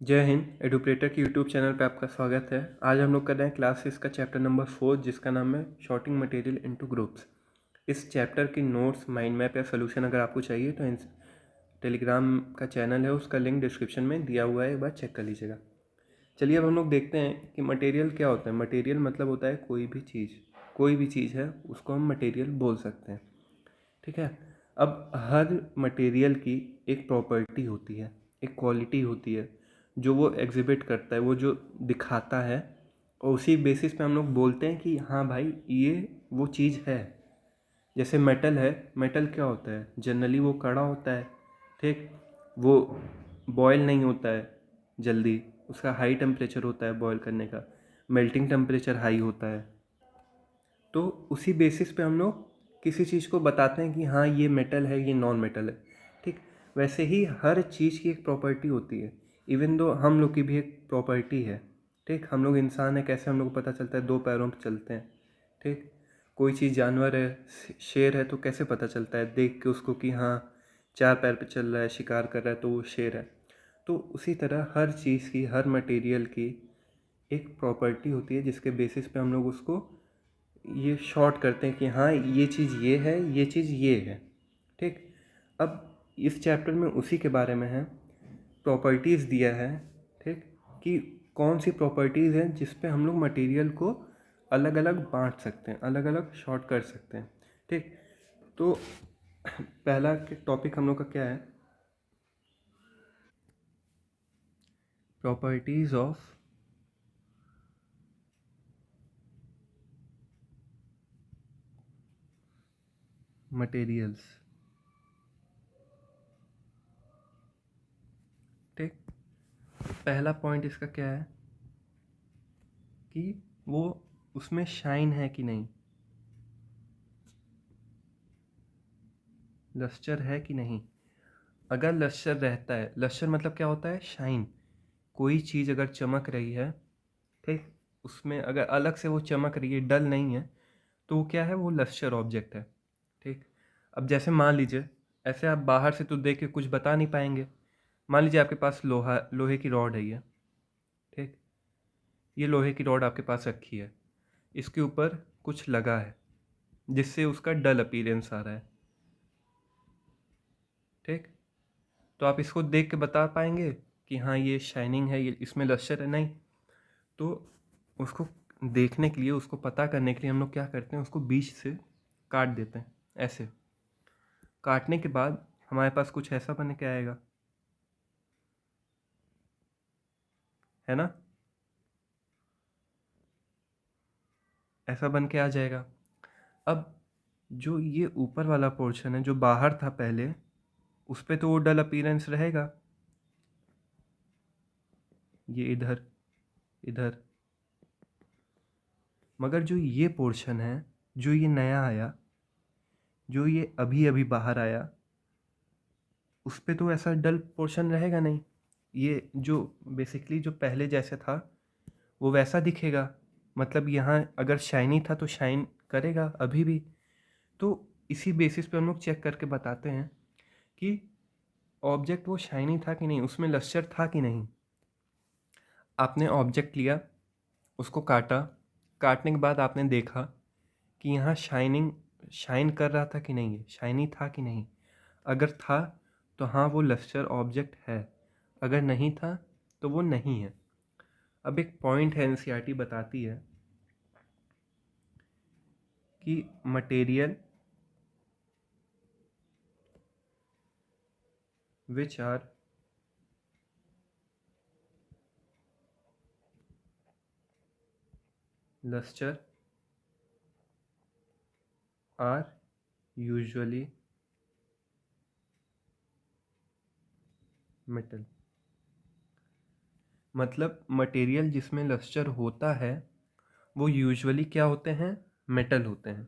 जय हिंद। एडुप्रेटर के YouTube channel पे आपका स्वागत है। आज हम लोग कर रहे हैं क्लास 6 का चैप्टर नंबर 4 जिसका नाम है शॉर्टिंग मटेरियल इनटू ग्रुप्स। इस चैप्टर की नोट्स, माइंड मैप या सोल्यूशन अगर आपको चाहिए तो टेलीग्राम का चैनल है, उसका लिंक डिस्क्रिप्शन में दिया हुआ है, एक बार चेक कर लीजिएगा। चलिए अब हम लोग देखते हैं कि मटेरियल क्या होता है। मटेरियल मतलब होता है कोई भी चीज़ है उसको हम मटेरियल बोल सकते हैं। ठीक है। अब हर मटेरियल की एक प्रॉपर्टी होती है, एक क्वालिटी होती है जो वो एग्जिबिट करता है, वो जो दिखाता है, और उसी बेसिस पे हम लोग बोलते हैं कि हाँ भाई ये वो चीज़ है। जैसे मेटल है, मेटल क्या होता है? जनरली वो कड़ा होता है। ठीक। वो बॉयल नहीं होता है जल्दी, उसका हाई टेम्परेचर होता है बॉयल करने का, मेल्टिंग टेम्परेचर हाई होता है। तो उसी बेसिस पे हम लोग किसी चीज़ को बताते हैं कि हाँ ये मेटल है, ये नॉन मेटल है। ठीक। वैसे ही हर चीज़ की एक प्रॉपर्टी होती है। इवन दो हम लोग की भी एक प्रॉपर्टी है। ठीक। हम लोग इंसान है, कैसे हम लोग को पता चलता है? दो पैरों पर चलते हैं। ठीक। कोई चीज़ जानवर है, शेर है, तो कैसे पता चलता है? देख के उसको कि हाँ चार पैर पे चल रहा है, शिकार कर रहा है, तो वो शेर है। तो उसी तरह हर चीज़ की, हर मटेरियल की एक प्रॉपर्टी होती है जिसके बेसिस पे हम लोग उसको ये शॉर्ट करते हैं कि हाँ ये चीज़ ये है, ये चीज़ ये है। ठीक। अब इस चैप्टर में उसी के बारे में है, प्रॉपर्टीज़ दिया है। ठीक। कि कौन सी प्रॉपर्टीज़ हैं जिस पे हम लोग मटेरियल को अलग अलग बांट सकते हैं, अलग अलग शॉर्ट कर सकते हैं। ठीक। तो पहला टॉपिक हम लोग का क्या है? Properties of materials. ठीक। पहला पॉइंट इसका क्या है कि वो उसमें शाइन है कि नहीं, लस्टर है कि नहीं। अगर लस्टर रहता है, लस्टर मतलब क्या होता है? शाइन। कोई चीज़ अगर चमक रही है, ठीक, उसमें अगर अलग से वो चमक रही है, डल नहीं है, तो वो क्या है? वो लस्टर ऑब्जेक्ट है। ठीक। अब जैसे मान लीजिए, ऐसे आप बाहर से तो देख के कुछ बता नहीं पाएंगे। मान लीजिए आपके पास लोहे की रॉड है ये। ठीक। ये लोहे की रॉड आपके पास रखी है, इसके ऊपर कुछ लगा है जिससे उसका डल अपीयरेंस आ रहा है। ठीक। तो आप इसको देख के बता पाएंगे कि हाँ ये शाइनिंग है, ये इसमें लस्टर है? नहीं। तो उसको देखने के लिए, उसको पता करने के लिए हम लोग क्या करते हैं? उसको बीच से काट देते हैं। ऐसे काटने के बाद हमारे पास कुछ ऐसा बन के आएगा, है ना? ऐसा बन के आ जाएगा। अब जो ये ऊपर वाला पोर्शन है जो बाहर था पहले, उस पर तो वो डल अपीयरेंस रहेगा। ये इधर, इधर। मगर जो ये पोर्शन है, जो ये नया आया, जो ये अभी अभी बाहर आया, उस पे तो ऐसा डल पोर्शन रहेगा नहीं। ये जो बेसिकली जो पहले जैसे था वो वैसा दिखेगा। मतलब यहाँ अगर शाइनी था तो शाइन करेगा अभी भी। तो इसी बेसिस पे हम लोग चेक करके बताते हैं कि ऑब्जेक्ट वो शाइनी था कि नहीं, उसमें लस्टर था कि नहीं। आपने ऑब्जेक्ट लिया, उसको काटा, काटने के बाद आपने देखा कि यहाँ शाइन कर रहा था कि नहीं, शाइनी था कि नहीं। अगर था तो हाँ वो लस्टर ऑब्जेक्ट है, अगर नहीं था तो वो नहीं है। अब एक पॉइंट है, एनसीईआरटी बताती है कि material which are luster are usually metal। मतलब मटेरियल जिसमें लस्टर होता है वो यूजुअली क्या होते हैं? मेटल होते हैं।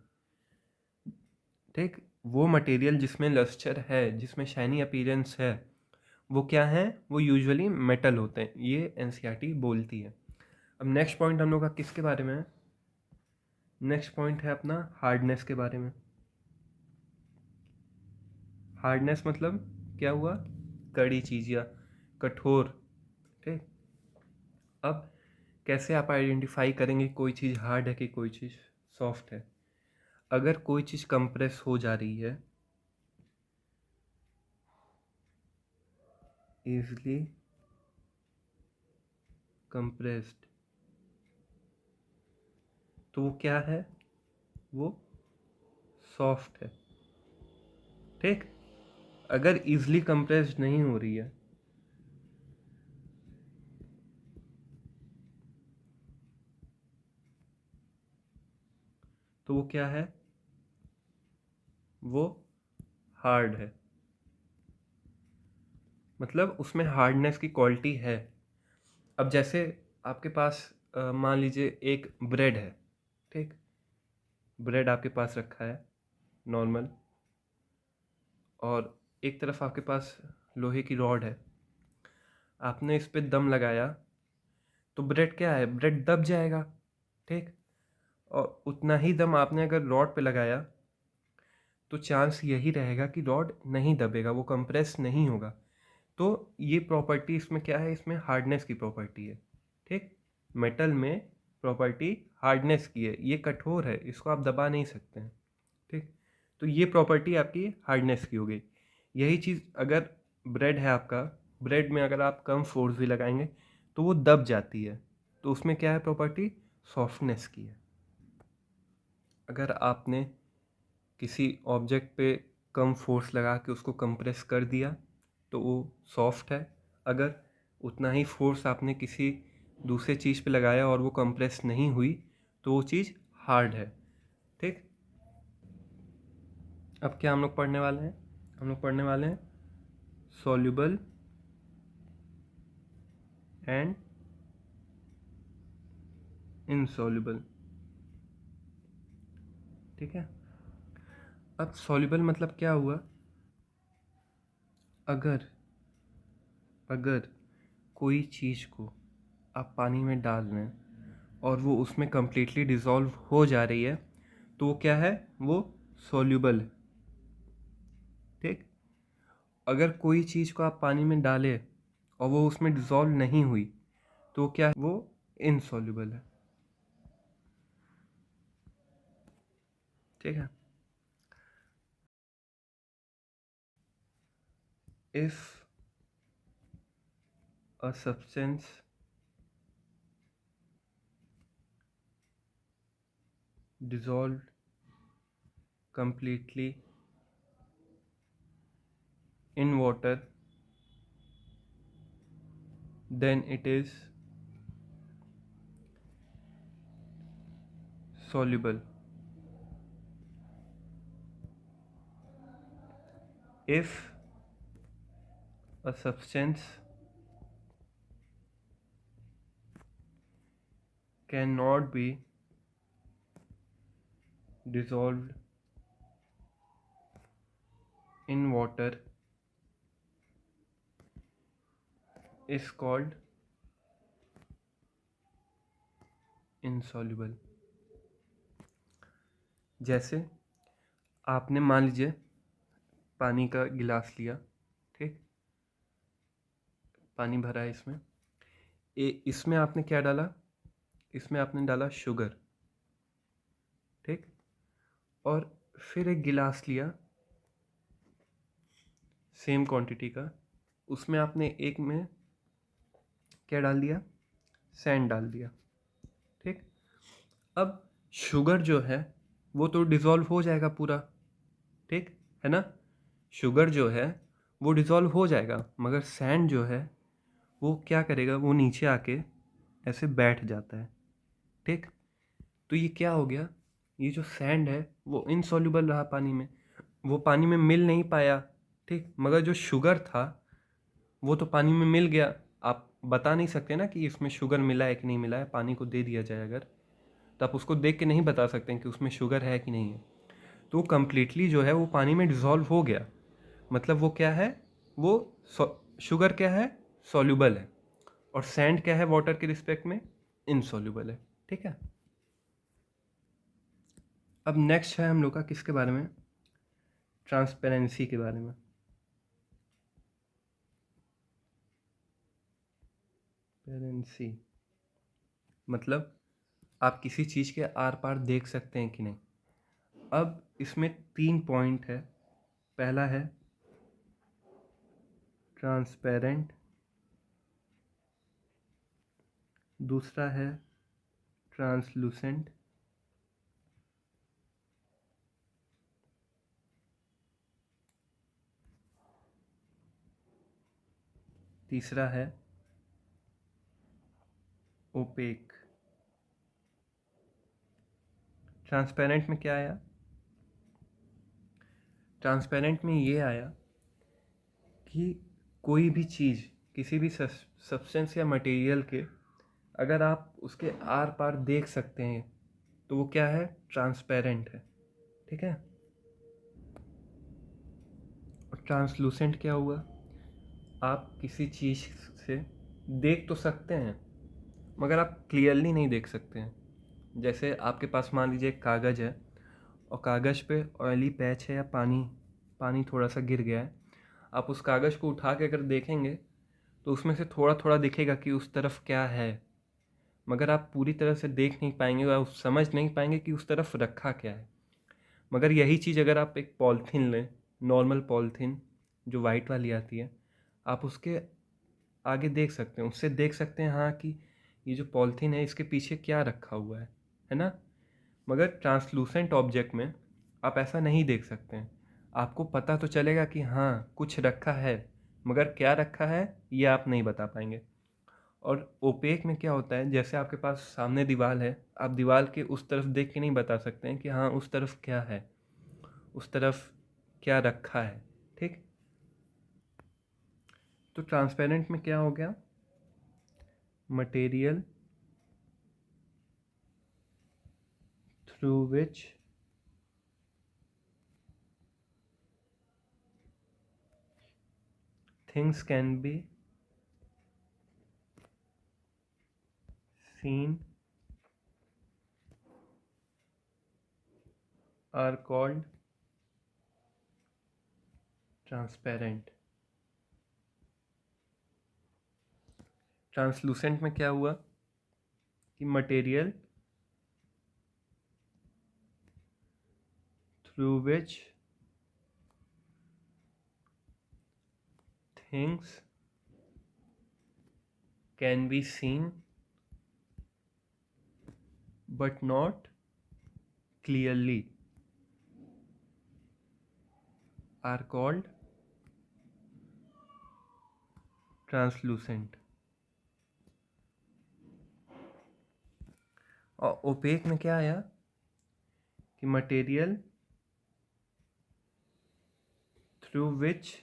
ठीक। वो मटेरियल जिसमें लस्टर है, जिसमें शाइनी अपीयरेंस है, वो क्या है? वो यूजुअली मेटल होते हैं। ये एनसीईआरटी बोलती है। अब नेक्स्ट पॉइंट हम लोग का किसके बारे में है? नेक्स्ट पॉइंट है अपना हार्डनेस के बारे में। हार्डनेस मतलब क्या हुआ? कड़ी चीज़ या कठोर। ठीक। अब कैसे आप आइडेंटिफाई करेंगे कोई चीज़ हार्ड है कि कोई चीज़ सॉफ्ट है? अगर कोई चीज़ कंप्रेस हो जा रही है, इजली कंप्रेस्ड, तो वो क्या है? वो सॉफ्ट है। ठीक। अगर इजली कंप्रेस्ड नहीं हो रही है तो वो क्या है? वो हार्ड है। मतलब उसमें हार्डनेस की क्वालिटी है। अब जैसे आपके पास मान लीजिए एक ब्रेड है। ठीक। ब्रेड आपके पास रखा है नॉर्मल, और एक तरफ आपके पास लोहे की रॉड है। आपने इस पे दम लगाया तो ब्रेड क्या है? ब्रेड दब जाएगा। ठीक। और उतना ही दम आपने अगर रॉड पे लगाया तो चांस यही रहेगा कि रॉड नहीं दबेगा, वो कंप्रेस नहीं होगा। तो ये प्रॉपर्टी इसमें क्या है? इसमें हार्डनेस की प्रॉपर्टी है। ठीक। मेटल में प्रॉपर्टी हार्डनेस की है, ये कठोर है, इसको आप दबा नहीं सकते हैं। ठीक। तो ये प्रॉपर्टी आपकी हार्डनेस की हो गई। यही चीज़ अगर ब्रेड है आपका, ब्रेड में अगर आप कम फोर्स भी लगाएंगे तो वो दब जाती है, तो उसमें क्या है? प्रॉपर्टी सॉफ्टनेस की है। अगर आपने किसी ऑब्जेक्ट पे कम फोर्स लगा के उसको कंप्रेस कर दिया तो वो सॉफ्ट है। अगर उतना ही फोर्स आपने किसी दूसरे चीज़ पे लगाया और वो कंप्रेस नहीं हुई तो वो चीज़ हार्ड है। ठीक। अब क्या हम लोग पढ़ने वाले हैं? हम लोग पढ़ने वाले हैं सॉल्युबल एंड इनसॉल्युबल। ठीक है। अब सॉल्युबल मतलब क्या हुआ? अगर अगर कोई चीज़ को आप पानी में डाल रहे हैं और वो उसमें कंप्लीटली डिज़ोल्व हो जा रही है तो वो क्या है? वो सॉल्युबल है। ठीक। अगर कोई चीज़ को आप पानी में डालें और वो उसमें डिज़ोल्व नहीं हुई तो वो क्या है? वो इनसॉल्युबल है। ठीक है। If a substance dissolved completely in water then it is soluble. If a substance cannot be dissolved in water is called insoluble. जैसे आपने मान लीजिए पानी का गिलास लिया। ठीक। पानी भरा है इसमें, इसमें आपने क्या डाला? इसमें आपने डाला शुगर। ठीक। और फिर एक गिलास लिया सेम क्वांटिटी का, उसमें आपने एक में क्या डाल दिया? सैंड डाल दिया। ठीक। अब शुगर जो है वो तो डिज़ोल्व हो जाएगा पूरा। ठीक है ना? शुगर जो है वो डिज़ोल्व हो जाएगा, मगर सैंड जो है वो क्या करेगा? वो नीचे आके ऐसे बैठ जाता है। ठीक। तो ये क्या हो गया? ये जो सैंड है वो इनसॉल्युबल रहा पानी में, वो पानी में मिल नहीं पाया। ठीक। मगर जो शुगर था वो तो पानी में मिल गया। आप बता नहीं सकते ना कि इसमें शुगर मिला है कि नहीं मिला है। पानी को दे दिया जाए अगर, तो आप उसको देख के नहीं बता सकते हैं कि उसमें शुगर है कि नहीं है। तो कम्प्लीटली जो है वो पानी में डिज़ोल्व हो गया। मतलब वो क्या है? वो शुगर क्या है? सॉल्युबल है। और सैंड क्या है वाटर के रिस्पेक्ट में? इनसॉल्युबल है। ठीक है। अब नेक्स्ट है हम लोग का किसके बारे में? ट्रांसपेरेंसी के बारे में। पेरेंसी। मतलब आप किसी चीज़ के आर पार देख सकते हैं कि नहीं। अब इसमें 3 पॉइंट है। पहला है ट्रांसपेरेंट, दूसरा है ट्रांसलूसेंट, तीसरा है ओपेक। ट्रांसपेरेंट में क्या आया? ट्रांसपेरेंट में ये आया कि कोई भी चीज़, किसी भी सब्सटेंस या मटेरियल के अगर आप उसके आर पार देख सकते हैं तो वो क्या है? ट्रांसपेरेंट है। ठीक है। और ट्रांसलूसेंट क्या हुआ? आप किसी चीज़ से देख तो सकते हैं मगर आप क्लियरली नहीं देख सकते हैं। जैसे आपके पास मान लीजिए एक कागज़ है और कागज़ पे ऑयली पैच है या पानी थोड़ा सा गिर गया है। आप उस कागज़ को उठा के अगर देखेंगे तो उसमें से थोड़ा थोड़ा दिखेगा कि उस तरफ क्या है, मगर आप पूरी तरह से देख नहीं पाएंगे और समझ नहीं पाएंगे कि उस तरफ रखा क्या है। मगर यही चीज़ अगर आप एक पॉलीथीन लें, नॉर्मल पॉलीथीन जो वाइट वाली आती है, आप उसके आगे देख सकते हैं, उससे देख सकते हैं हाँ कि ये जो पॉलीथीन है इसके पीछे क्या रखा हुआ है ना। मगर ट्रांसलूसेंट ऑब्जेक्ट में आप ऐसा नहीं देख सकते हैं। आपको पता तो चलेगा कि हाँ कुछ रखा है, मगर क्या रखा है ये आप नहीं बता पाएंगे। और ओपेक में क्या होता है, जैसे आपके पास सामने दीवार है, आप दीवार के उस तरफ देख के नहीं बता सकते हैं कि हाँ उस तरफ क्या है, उस तरफ क्या रखा है। ठीक। तो ट्रांसपेरेंट में क्या हो गया? Material through which things can be seen are called transparent। Translucent में क्या हुआ कि material through which things can be seen but not clearly are called translucent। और ओपेक में क्या आया कि material through which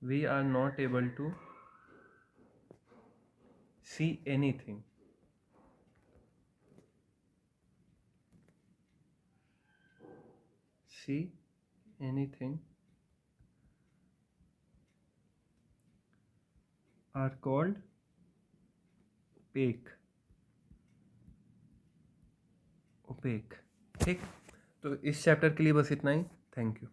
we are not able to see anything। see anything are called opaque। Opaque. ठीक। तो इस चैप्टर के लिए बस इतना ही। Thank you.